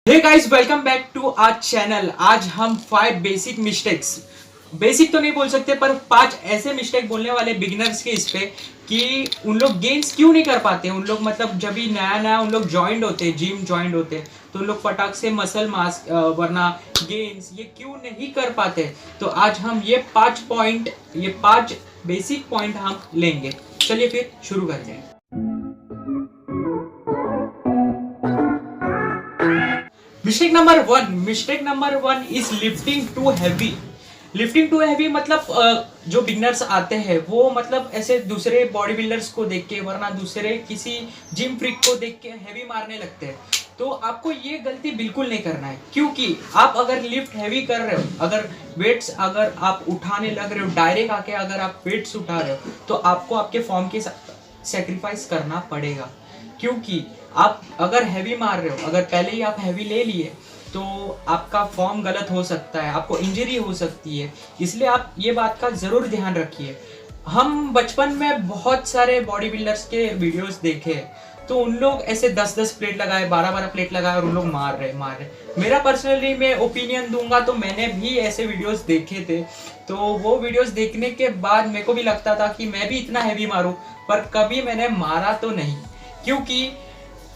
Hey guys, welcome back to our channel. आज हम 5 basic mistakes, basic तो नहीं बोल सकते पर 5 ऐसे मिस्टेक बोलने वाले बिगिनर्स के इस पे कि उन लोग गेन्स क्यों नहीं कर पाते। उन लोग मतलब जब भी नया नया उन लोग ज्वाइंट होते, जिम ज्वाइंट होते, तो उन लोग फटाक से मसल मास वरना गेन्स ये क्यों नहीं कर पाते। तो आज हम ये 5 बेसिक पॉइंट हम लेंगे। चलिए फिर शुरू करते हैं। Mistake number one is lifting too heavy. Lifting too heavy मतलब जो बिगनर्स आते हैं वो मतलब ऐसे दूसरे बॉडी बिल्डर्स को देख के वरना दूसरे किसी जिम फ्रीक को देख के हैवी मारने लगते हैं। तो आपको ये गलती बिल्कुल नहीं करना है, क्योंकि आप अगर लिफ्ट हैवी कर रहे हो, अगर वेट्स अगर आप उठाने लग रहे हो, डायरेक्ट आके अगर आप वेट्स उठा रहे हो, तो आपको आपके फॉर्म के सेक्रीफाइस करना पड़ेगा। क्योंकि आप अगर हैवी मार रहे हो, अगर पहले ही आप हैवी ले लिए तो आपका फॉर्म गलत हो सकता है, आपको इंजरी हो सकती है। इसलिए आप ये बात का ज़रूर ध्यान रखिए। हम बचपन में बहुत सारे बॉडी बिल्डर्स के वीडियोस देखे, तो उन लोग ऐसे 10-10 प्लेट लगाए, 12-12 प्लेट लगाए और उन लोग मार रहे। मेरा पर्सनली मैं ओपिनियन दूंगा तो मैंने भी ऐसे वीडियोस देखे थे। तो वो वीडियोस देखने के बाद मेरे को भी लगता था कि मैं भी इतना हैवी मारूं, पर कभी मैंने मारा तो नहीं, क्योंकि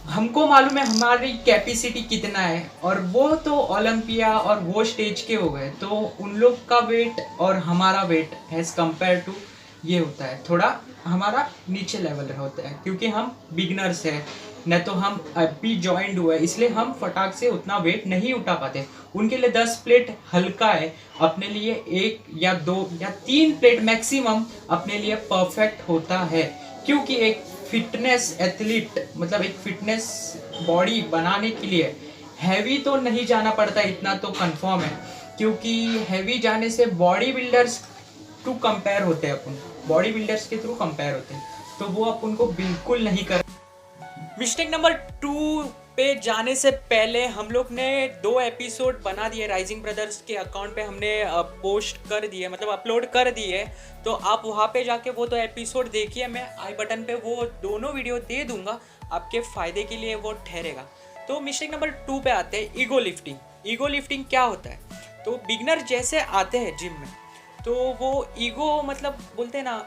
हमको मालूम है हमारी कैपेसिटी कितना है। और वो तो ओलंपिया और वो स्टेज के हो गए, तो उन लोग का वेट और हमारा वेट एज कंपेयर टू ये होता है, थोड़ा हमारा नीचे लेवल होता है, क्योंकि हम बिगनर्स हैं, न तो हम अभी ज्वाइंट हुए, इसलिए हम फटाक से उतना वेट नहीं उठा पाते। उनके लिए 10 प्लेट हल्का है, अपने लिए 1 या 2 या 3 प्लेट मैक्सिमम अपने लिए परफेक्ट होता है। क्योंकि एक फिटनेस एथलीट मतलब एक फिटनेस बॉडी बनाने के लिए हैवी तो नहीं जाना पड़ता, इतना तो कंफर्म है। क्योंकि हैवी जाने से बॉडी बिल्डर्स टू कंपेयर होते हैं, अपन बॉडी बिल्डर्स के थ्रू कंपेयर होते हैं, तो वो अपन को बिल्कुल नहीं कर। मिस्टेक नंबर 2 पे जाने से पहले हम लोग ने 2 एपिसोड बना दिए, राइजिंग ब्रदर्स के अकाउंट पे हमने पोस्ट कर दिए, मतलब अपलोड कर दिए। तो आप वहाँ पे जाके वो 2 एपिसोड देखिए। मैं आई बटन पे वो दोनों वीडियो दे दूंगा, आपके फ़ायदे के लिए वो ठहरेगा। तो मिस्टेक नंबर 2 पे आते हैं, ईगो लिफ्टिंग। ईगो लिफ्टिंग क्या होता है? तो बिगनर जैसे आते हैं जिम में, तो वो ईगो मतलब बोलते हैं ना,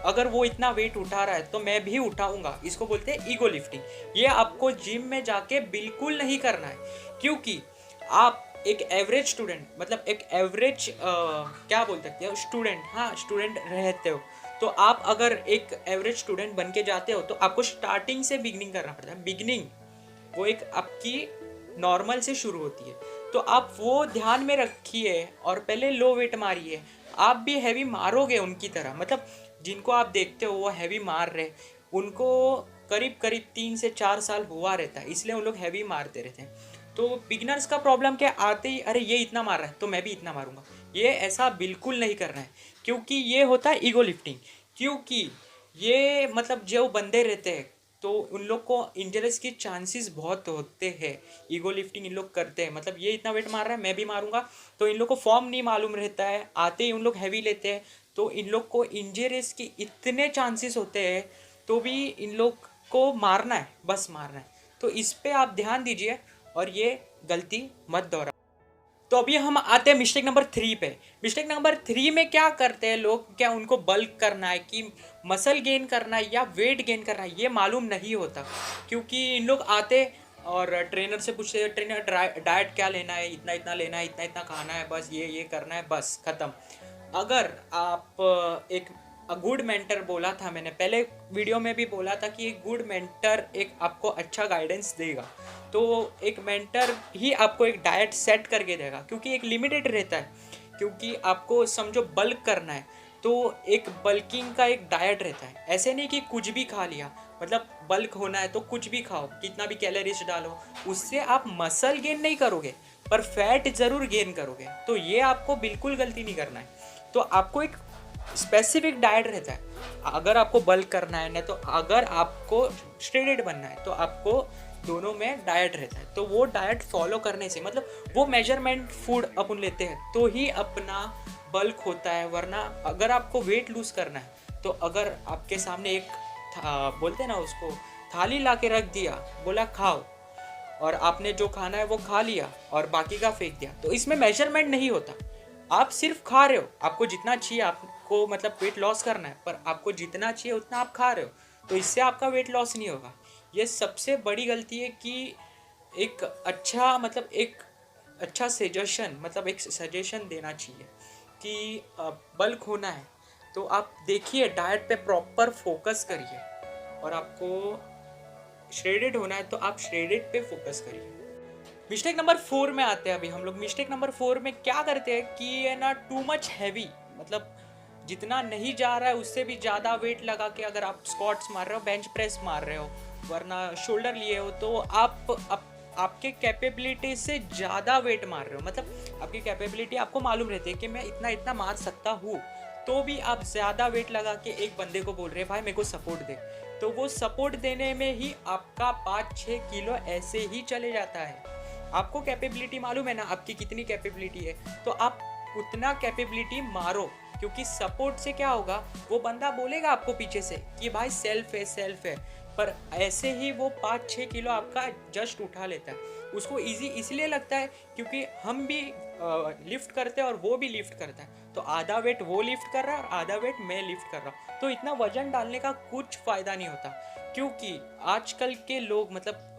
अगर वो इतना वेट उठा रहा है तो मैं भी उठाऊंगा, इसको बोलते हैं ईगो लिफ्टिंग। ये आपको जिम में जाके बिल्कुल नहीं करना है, क्योंकि आप एक एवरेज स्टूडेंट मतलब एक एवरेज क्या बोल सकते हो, स्टूडेंट, हाँ स्टूडेंट रहते हो। तो आप अगर एक एवरेज स्टूडेंट बन के जाते हो तो आपको स्टार्टिंग से बिगनिंग करना पड़ता है। बिगनिंग वो एक आपकी नॉर्मल से शुरू होती है, तो आप वो ध्यान में रखिए और पहले लो वेट मारिए। आप भी हैवी मारोगे उनकी तरह, मतलब जिनको आप देखते हो वो हैवी मार रहे, उनको करीब करीब 3 से 4 साल हुआ रहता है, इसलिए उन लोग हैवी मारते रहते हैं। तो बिगिनर्स का प्रॉब्लम क्या, आते ही अरे ये इतना मार रहा है तो मैं भी इतना मारूंगा, ये ऐसा बिल्कुल नहीं करना है, क्योंकि ये होता है ईगो लिफ्टिंग। क्योंकि ये मतलब जो बंदे रहते हैं तो उन लोग को इंजरीज की चांसेस बहुत होते हैं। ईगो लिफ्टिंग इन लोग करते हैं, मतलब ये इतना वेट मार रहा है मैं भी मारूंगा, तो इन लोग को फॉर्म नहीं मालूम रहता है, आते ही उन लोग हैवी लेते हैं, तो इन लोग को इंजरीज की इतने चांसेस होते हैं, तो भी इन लोग को मारना है, बस मारना है। तो इस पे आप ध्यान दीजिए और ये गलती मत दोहराइए। तो अभी हम आते हैं मिस्टेक नंबर 3 पे। मिस्टेक नंबर 3 में क्या करते हैं लोग, क्या उनको बल्क करना है कि मसल गेन करना है या वेट गेन करना है, ये मालूम नहीं होता। क्योंकि इन लोग आते और ट्रेनर से पूछते, ट्रेनर डाइट क्या लेना है, इतना इतना लेना है, इतना इतना खाना है, बस ये करना है, बस ख़त्म। अगर आप एक गुड मेंटर, बोला था मैंने पहले वीडियो में भी बोला था कि एक गुड मेंटर एक आपको अच्छा गाइडेंस देगा, तो एक मेंटर ही आपको एक डाइट सेट करके देगा, क्योंकि एक लिमिटेड रहता है। क्योंकि आपको समझो बल्क करना है तो एक बल्किंग का एक डाइट रहता है, ऐसे नहीं कि कुछ भी खा लिया, मतलब बल्क होना है तो कुछ भी खाओ, कितना भी कैलोरीज डालो, उससे आप मसल गेन नहीं करोगे पर फैट ज़रूर गेन करोगे। तो ये आपको बिल्कुल गलती नहीं करना है। तो आपको एक स्पेसिफिक डाइट रहता है, अगर आपको बल्क करना है ना, तो अगर आपको स्ट्रेटेड बनना है तो आपको दोनों में डाइट रहता है। तो वो डाइट फॉलो करने से, मतलब वो मेजरमेंट फूड अपन लेते हैं तो ही अपना बल्क होता है। वरना अगर आपको वेट लूज करना है तो अगर आपके सामने एक बोलते हैं ना उसको, थाली ला के रख दिया, बोला खाओ, और आपने जो खाना है वो खा लिया और बाकी का फेंक दिया, तो इसमें मेजरमेंट नहीं होता। आप सिर्फ खा रहे हो, आपको जितना चाहिए, आपको मतलब वेट लॉस करना है, पर आपको जितना चाहिए उतना आप खा रहे हो, तो इससे आपका वेट लॉस नहीं होगा। ये सबसे बड़ी गलती है कि एक अच्छा मतलब एक अच्छा सजेशन मतलब एक सजेशन देना चाहिए कि बल्क होना है तो आप देखिए डाइट पे प्रॉपर फोकस करिए, और आपको श्रेडेड होना है तो आप श्रेडेड पे फोकस करिए। मिस्टेक नंबर 4 में आते हैं। अभी हम लोग मिस्टेक नंबर 4 में क्या करते हैं कि ये ना टू मच हैवी, मतलब जितना नहीं जा रहा है उससे भी ज़्यादा वेट लगा के अगर आप स्क्वाट्स मार रहे हो, बेंच प्रेस मार रहे हो, वरना शोल्डर लिए हो, तो आपके कैपेबिलिटी से ज़्यादा वेट मार रहे हो। मतलब आपकी कैपेबिलिटी आपको मालूम रहती है कि मैं इतना इतना मार सकता हूँ, तो भी आप ज़्यादा वेट लगा के एक बंदे को बोल रहे हैं भाई मेरे को सपोर्ट दे, तो वो सपोर्ट देने में ही आपका 5-6 किलो ऐसे ही चले जाता है। आपको कैपेबिलिटी मालूम है ना आपकी कितनी कैपेबिलिटी है, तो आप उतना कैपेबिलिटी मारो, क्योंकि सपोर्ट से क्या होगा, वो बंदा बोलेगा आपको पीछे से कि भाई सेल्फ है, पर ऐसे ही वो 5-6 किलो आपका जस्ट उठा लेता है। उसको इजी इसलिए लगता है क्योंकि हम भी लिफ्ट करते हैं और वो भी लिफ्ट करता है, तो आधा वेट वो लिफ्ट कर रहा है और आधा वेट मैं लिफ्ट कर रहा हूँ, तो इतना वजन डालने का कुछ फ़ायदा नहीं होता। क्योंकि आजकल के लोग मतलब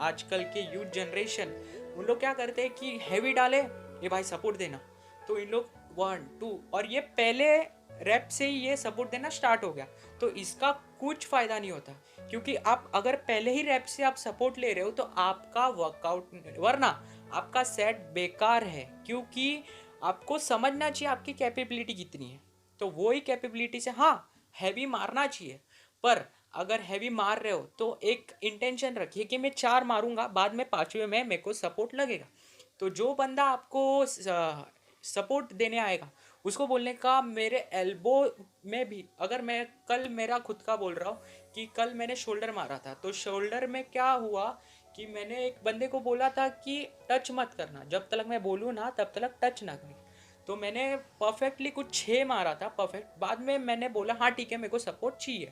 आजकल के यूथ जनरेशन, उन लोग क्या करते हैं कि हैवी डाले, ये भाई सपोर्ट देना, तो इन लोग 1-2 और ये पहले रैप से ही ये सपोर्ट देना स्टार्ट हो गया, तो इसका कुछ फ़ायदा नहीं होता। क्योंकि आप अगर पहले ही रैप से आप सपोर्ट ले रहे हो तो आपका वर्कआउट, वरना आपका सेट बेकार है, क्योंकि आपको समझना चाहिए आपकी कैपेबिलिटी कितनी है, तो वो ही कैपेबिलिटी से हाँ हैवी मारना चाहिए। पर अगर हैवी मार रहे हो तो एक इंटेंशन रखिए कि मैं 4 मारूंगा, बाद में 5वें में मेरे को सपोर्ट लगेगा। तो जो बंदा आपको सपोर्ट देने आएगा उसको बोलने का, मेरे एल्बो में भी, अगर मैं कल मेरा खुद का बोल रहा हूँ कि कल मैंने शोल्डर मारा था, तो शोल्डर में क्या हुआ कि मैंने एक बंदे को बोला था कि टच मत करना, जब तक मैं बोलूँ ना तब तक टच ना करें, तो मैंने परफेक्टली कुछ 6 मारा था परफेक्ट, बाद में मैंने बोला हाँ ठीक है मेरे को सपोर्ट चाहिए,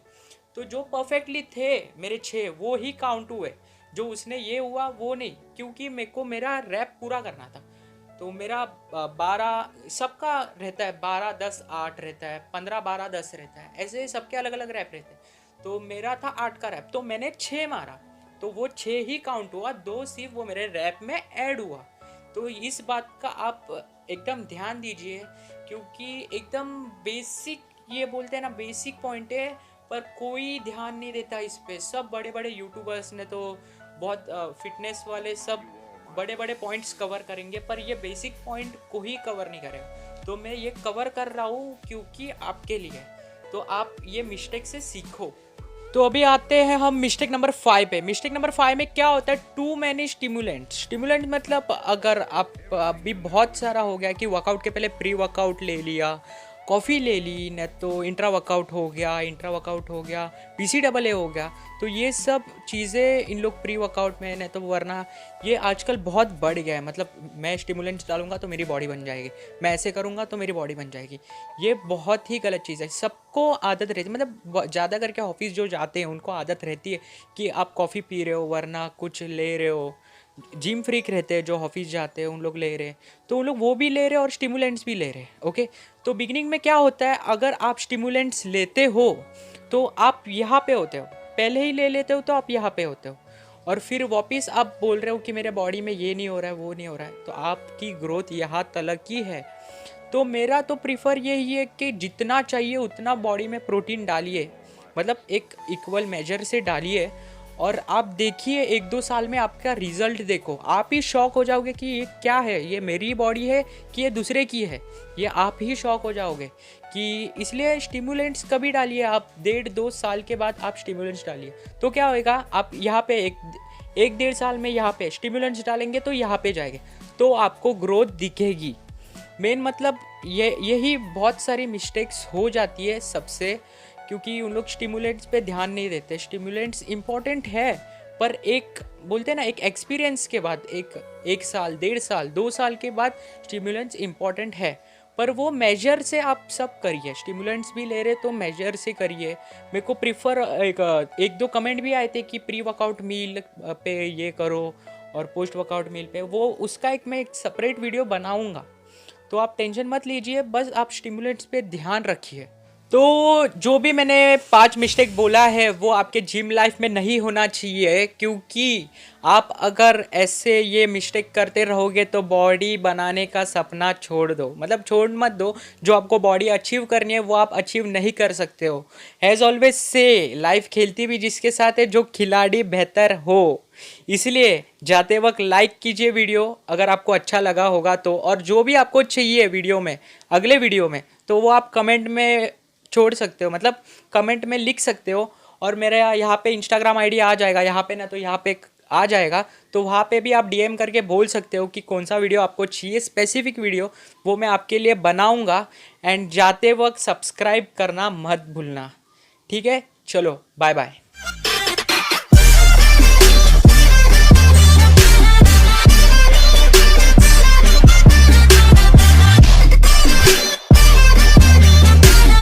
तो जो परफेक्टली थे मेरे 6 वो ही काउंट हुए, जो उसने ये हुआ वो नहीं, क्योंकि मेरे को मेरा रैप पूरा करना था। तो मेरा 12 सबका रहता है, 12-10-8 रहता है, 15-12-10 रहता है, ऐसे सबके अलग अलग रैप रहते हैं, तो मेरा था 8 का रैप, तो मैंने 6 मारा, तो वो 6 ही काउंट हुआ, 2 सिर्फ वो मेरे रैप में ऐड हुआ। तो इस बात का आप एकदम ध्यान दीजिए, क्योंकि एकदम बेसिक, ये बोलते हैं ना बेसिक पॉइंट है, पर कोई ध्यान नहीं देता इस पे। सब बड़े बड़े यूट्यूबर्स ने तो बहुत फिटनेस वाले सब बड़े बड़े पॉइंट्स कवर करेंगे, पर ये बेसिक पॉइंट को ही कवर नहीं करेगा, तो मैं ये कवर कर रहा हूँ क्योंकि आपके लिए, तो आप ये मिस्टेक से सीखो। तो अभी आते हैं हम मिस्टेक नंबर 5 पे। मिस्टेक नंबर 5 में क्या होता है, टू मैनी स्टिमुलेंट मतलब अगर आप अभी बहुत सारा हो गया कि वर्कआउट के पहले प्री वर्कआउट ले लिया, कॉफ़ी ले ली, न तो इंट्रा वर्कआउट हो गया, PCAA हो गया, तो ये सब चीज़ें इन लोग प्री वर्कआउट में, न तो वरना ये आजकल बहुत बढ़ गया है, मतलब मैं स्टिमुलेंट्स डालूंगा तो मेरी बॉडी बन जाएगी, मैं ऐसे करूँगा तो मेरी बॉडी बन जाएगी, ये बहुत ही गलत चीज़ है। सबको आदत रहती है, मतलब ज़्यादा करके ऑफिस जो जाते हैं उनको आदत रहती है कि आप कॉफ़ी पी रहे हो वरना कुछ ले रहे हो, जिम फ्रीक रहते हैं जो ऑफिस जाते हैं उन लोग ले रहे हैं, तो उन लोग वो भी ले रहे हैं और स्टिमुलेंट्स भी ले रहे हैं। ओके, तो बिगिनिंग में क्या होता है, अगर आप स्टिमुलेंट्स लेते हो तो आप यहाँ पे होते हो, पहले ही ले लेते हो तो आप यहाँ पे होते हो, और फिर वापस आप बोल रहे हो कि मेरे बॉडी में ये नहीं हो रहा है वो नहीं हो रहा है, तो आपकी ग्रोथ यहाँ तलक की है। तो मेरा तो प्रीफर यही है कि जितना चाहिए उतना बॉडी में प्रोटीन डालिए, मतलब एक इक्वल मेजर से डालिए, और आप देखिए 1-2 साल में आपका रिजल्ट देखो, आप ही शॉक हो जाओगे कि ये क्या है, ये मेरी बॉडी है कि ये दूसरे की है, ये आप ही शॉक हो जाओगे। कि इसलिए स्टिमुलेंट्स कभी डालिए आप, 1.5-2 साल के बाद आप स्टिमुलेंट्स डालिए, तो क्या होएगा, आप यहाँ पे 1-1.5 साल में यहाँ पे स्टिमुलेंट्स डालेंगे तो यहाँ पे जाएंगे, तो आपको ग्रोथ दिखेगी। मेन मतलब यही बहुत सारी मिस्टेक्स हो जाती है सबसे, क्योंकि उन लोग स्टिमुलेंट्स पे ध्यान नहीं देते। स्टिमुलेंट्स इम्पॉर्टेंट है, पर एक बोलते हैं ना एक एक्सपीरियंस के बाद, एक साल 1.5 साल 2 साल के बाद स्टिमुलेंट्स इम्पॉर्टेंट है, पर वो मेजर से आप सब करिए। स्टिमुलेंट्स भी ले रहे तो मेजर से करिए। मेरे को प्रीफर 1-2 कमेंट भी आए थे कि प्री वर्कआउट मील पे ये करो और पोस्ट वर्कआउट मील पे, वो उसका मैं एक सेपरेट वीडियो बनाऊंगा। तो आप टेंशन मत लीजिए, बस आप स्टिमुलेंट्स पे ध्यान रखिए। तो जो भी मैंने 5 मिस्टेक बोला है वो आपके जिम लाइफ में नहीं होना चाहिए, क्योंकि आप अगर ऐसे ये मिस्टेक करते रहोगे तो बॉडी बनाने का सपना छोड़ दो, मतलब छोड़ मत दो। जो आपको बॉडी अचीव करनी है वो आप अचीव नहीं कर सकते हो। एज ऑलवेज से लाइफ खेलती भी जिसके साथ है जो खिलाड़ी बेहतर हो। इसलिए जाते वक्त लाइक कीजिए वीडियो अगर आपको अच्छा लगा होगा तो, और जो भी आपको चाहिए वीडियो में, अगले वीडियो में, तो वो आप कमेंट में छोड़ सकते हो, मतलब कमेंट में लिख सकते हो। और मेरे यहाँ पे इंस्टाग्राम आईडी आ जाएगा, यहाँ पे ना तो यहाँ पे आ जाएगा, तो वहाँ पे भी आप डीएम करके बोल सकते हो कि कौन सा वीडियो आपको चाहिए, स्पेसिफिक वीडियो, वो मैं आपके लिए बनाऊँगा। एंड जाते वक्त सब्सक्राइब करना मत भूलना, ठीक है? चलो बाय बाय।